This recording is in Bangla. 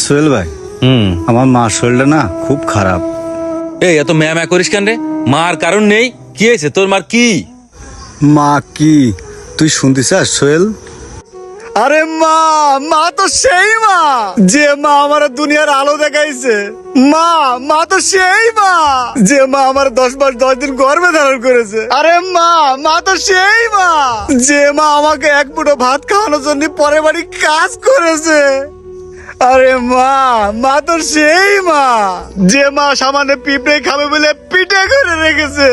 সোহেল ভাই, আমার মার শরীরটা না খুব খারাপ। এই এত ম্যামা করিস কেন রে? মার কারণ নেই। কি হয়েছে তোর মার? কি মা কি তুই শুনতে চাস সোহেল? আরে মা, মা তো সেই মা যে মা আমার দুনিয়ার আলো দেখাইছে। মা, মা তো সেই মা যে মা আমার 10 মাস 10 দিন গর্ভে ধারণ করেছে। আরে মা, মা তো সেই মা যে মা আমাকে এক মুঠো ভাত খাওয়ানোর জন্য পরের বাড়ি কাজ করেছে। আরে মা, মা তো সেই মা যে মা সামান্য পিঁপড়ে খাবে বলে পিঠে করে রেখেছে।